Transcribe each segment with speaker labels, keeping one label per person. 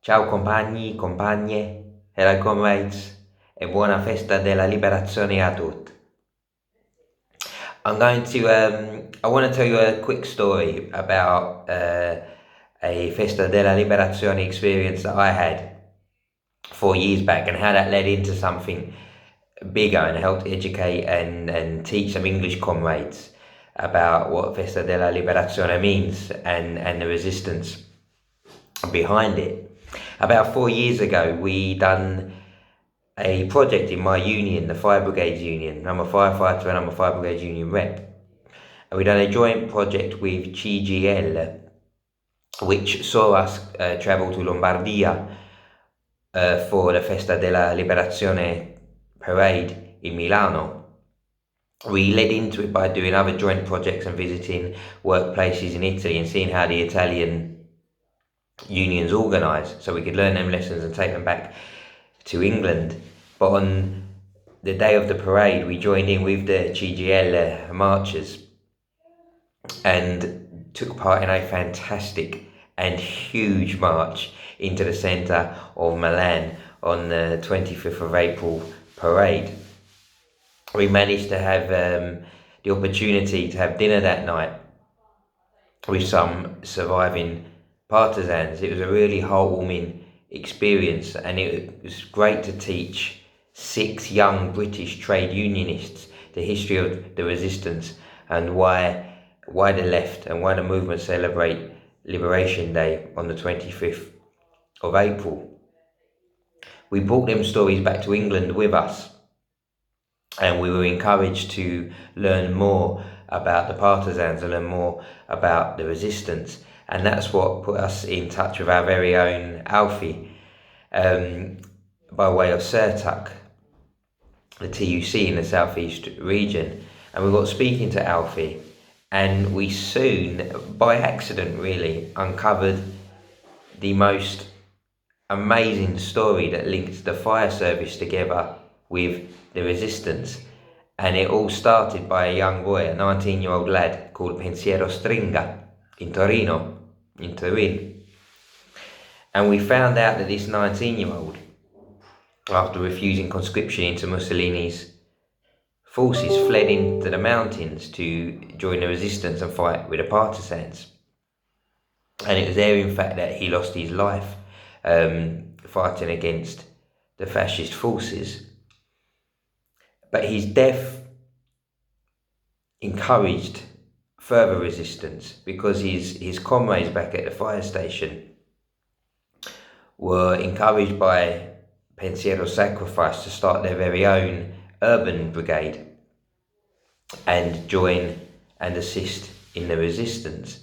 Speaker 1: Ciao compagni, compagne, hello comrades, e buona festa della liberazione a tutti. I want to tell you a quick story about a Festa della Liberazione experience that I had 4 years back and how that led into something bigger and helped educate and teach some English comrades about what Festa della Liberazione means and the resistance behind it. About 4 years ago, we done a project in my union, the Fire Brigade Union. I'm a firefighter and I'm a Fire Brigade Union rep. And we done a joint project with CGL, which saw us travel to Lombardia for the Festa della Liberazione parade in Milano. We led into it by doing other joint projects and visiting workplaces in Italy and seeing how the Italian unions organised, so we could learn them lessons and take them back to England. But on the day of the parade, we joined in with the CGL marchers and took part in a fantastic and huge march into the centre of Milan on the 25th of April parade. We managed to have the opportunity to have dinner that night with some surviving partisans. It was a really heartwarming experience, and it was great to teach 6 young British trade unionists the history of the resistance and why the left and why the movement celebrate Liberation Day on the 25th of April. We brought them stories back to England with us, and we were encouraged to learn more about the partisans and learn more about the resistance. And that's what put us in touch with our very own Alfie, by way of Surtuck, the TUC in the southeast region. And we got speaking to Alfie, and we soon, by accident really, uncovered the most amazing story that linked the fire service together with the resistance. And it all started by a young boy, a 19-year-old lad called Pensiero Stringa in Torino, in Turin. And we found out that this 19-year-old, after refusing conscription into Mussolini's forces, fled into the mountains to join the resistance and fight with the partisans. And it was there, in fact, that he lost his life fighting against the fascist forces. But his death encouraged further resistance, because his comrades back at the fire station were encouraged by Pensiero's sacrifice to start their very own urban brigade and join and assist in the resistance.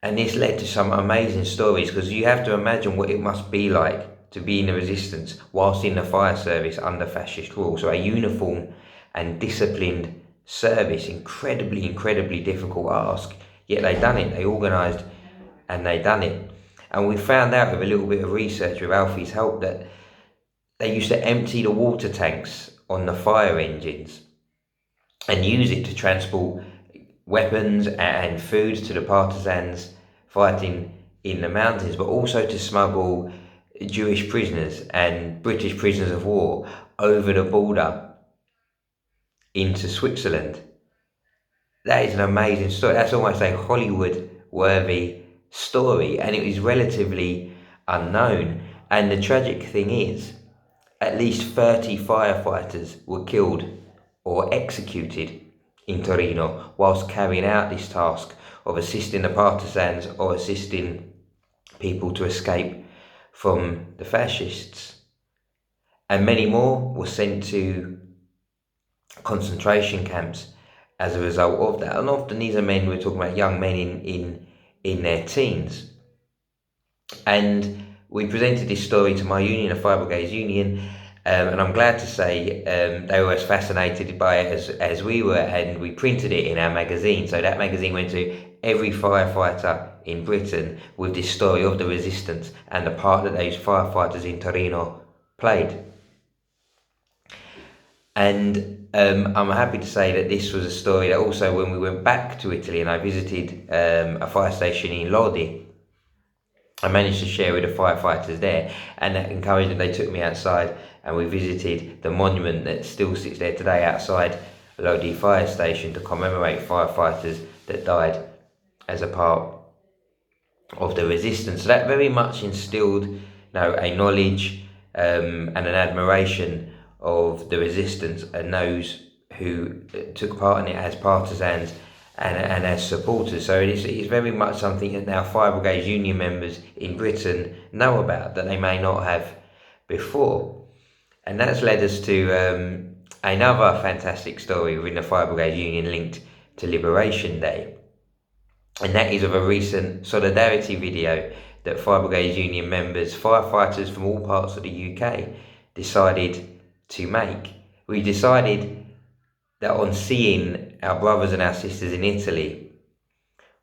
Speaker 1: And this led to some amazing stories, because you have to imagine what it must be like to be in the resistance whilst in the fire service under fascist rule. So a uniform and disciplined service, incredibly difficult ask, yet they done it. They organised and they done it. And we found out with a little bit of research with Alfie's help that they used to empty the water tanks on the fire engines and use it to transport weapons and food to the partisans fighting in the mountains, but also to smuggle Jewish prisoners and British prisoners of war over the border into Switzerland. That is an amazing story. That's almost a Hollywood-worthy story, and it was relatively unknown. And the tragic thing is, at least 30 firefighters were killed or executed in Torino whilst carrying out this task of assisting the partisans or assisting people to escape from the fascists. And many more were sent to concentration camps as a result of that. And often these are men, we're talking about young men in their teens. And we presented this story to my union, the Fire Brigade Union, and I'm glad to say they were as fascinated by it as we were, and we printed it in our magazine. So that magazine went to every firefighter in Britain with this story of the resistance and the part that those firefighters in Torino played. And I'm happy to say that this was a story that also, when we went back to Italy and I visited a fire station in Lodi, I managed to share with the firefighters there, and that encouraged them. They took me outside and we visited the monument that still sits there today outside Lodi fire station to commemorate firefighters that died as a part of the resistance. So that very much instilled, a knowledge and an admiration of the resistance and those who took part in it as partisans and as supporters. So it's very much something that now Fire Brigade Union members in Britain know about that they may not have before. And that's led us to another fantastic story within the Fire Brigade Union linked to Liberation Day. And that is of a recent solidarity video that Fire Brigade Union members, firefighters from all parts of the UK, decided to make. We decided that on seeing our brothers and our sisters in Italy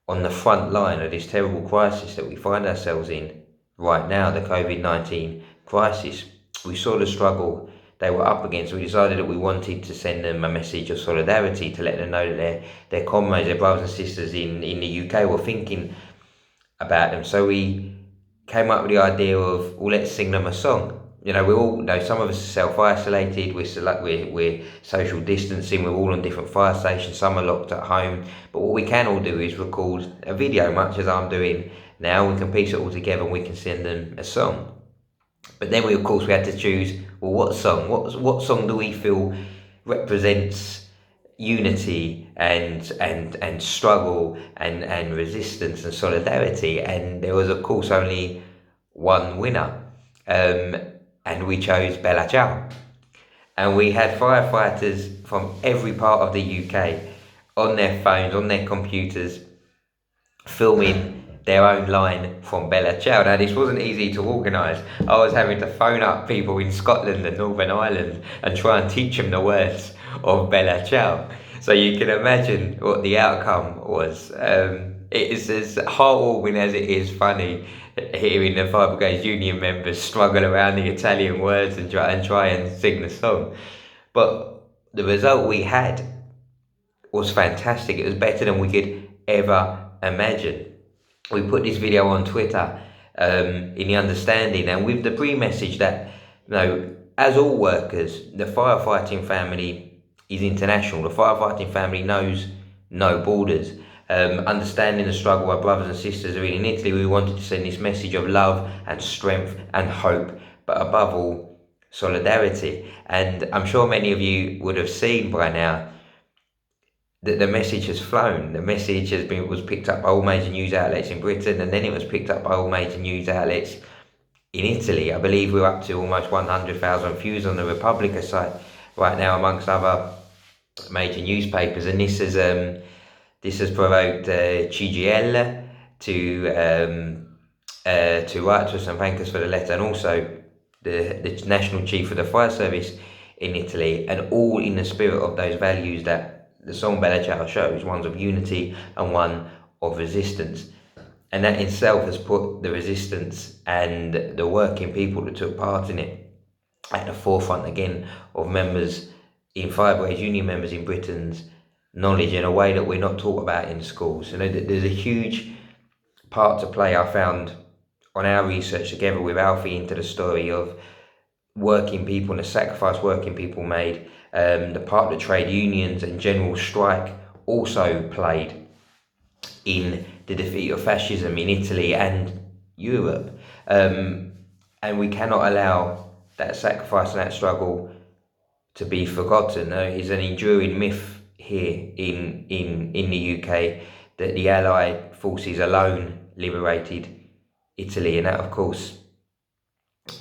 Speaker 1: on the front line of this terrible crisis that we find ourselves in right now, the COVID-19 crisis, we saw the struggle they were up against. We decided that we wanted to send them a message of solidarity to let them know that their comrades, their brothers and sisters in the UK were thinking about them. So we came up with the idea of, well, let's sing them a song. We're all, some of us are self-isolated, we're social distancing, we're all on different fire stations, some are locked at home, but what we can all do is record a video, much as I'm doing now. We can piece it all together and we can send them a song. But then we had to choose, well, what song? What song do we feel represents unity and struggle and resistance and solidarity? And there was, of course, only one winner. And we chose Bella Ciao. And we had firefighters from every part of the UK on their phones, on their computers, filming their own line from Bella Ciao. Now, this wasn't easy to organise. I was having to phone up people in Scotland and Northern Ireland and try and teach them the words of Bella Ciao. So you can imagine what the outcome was. It's as heartwarming as it is funny hearing the Fire Brigade Union members struggle around the Italian words and try and sing the song. But the result we had was fantastic. It was better than we could ever imagine. We put this video on Twitter in the understanding and with the pre-message that, as all workers, the firefighting family is international. The firefighting family knows no borders. Understanding the struggle our brothers and sisters are in Italy, we wanted to send this message of love and strength and hope, but above all, solidarity. And I'm sure many of you would have seen by now that the message has flown. The message was picked up by all major news outlets in Britain, and then it was picked up by all major news outlets in Italy. I believe we're up to almost 100,000 views on the Repubblica site right now, amongst other major newspapers, and this has provoked CGL to write to us and thank us for the letter, and also the National Chief of the Fire Service in Italy, and all in the spirit of those values that the song Bella Ciao shows, one of unity and one of resistance. And that itself has put the resistance and the working people that took part in it at the forefront again of members in Fire Brigade Union members in Britain's knowledge in a way that we're not taught about in schools. There's a huge part to play, I found, on our research together with Alfie into the story of working people and the sacrifice working people made, the part that trade unions and general strike also played in the defeat of fascism in Italy and Europe. And we cannot allow that sacrifice and that struggle to be forgotten. It's an enduring myth here in the UK that the Allied forces alone liberated Italy, and that of course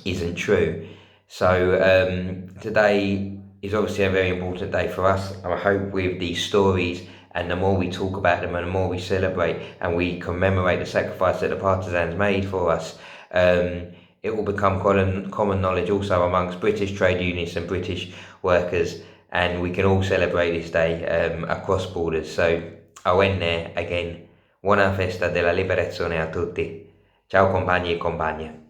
Speaker 1: isn't true. So today is obviously a very important day for us, and I hope with these stories, and the more we talk about them and the more we celebrate and we commemorate the sacrifice that the partisans made for us, it will become common knowledge also amongst British trade unionists and British workers, and we can all celebrate this day across borders. So I'll end there again. Buona festa della liberazione a tutti. Ciao compagni e compagne.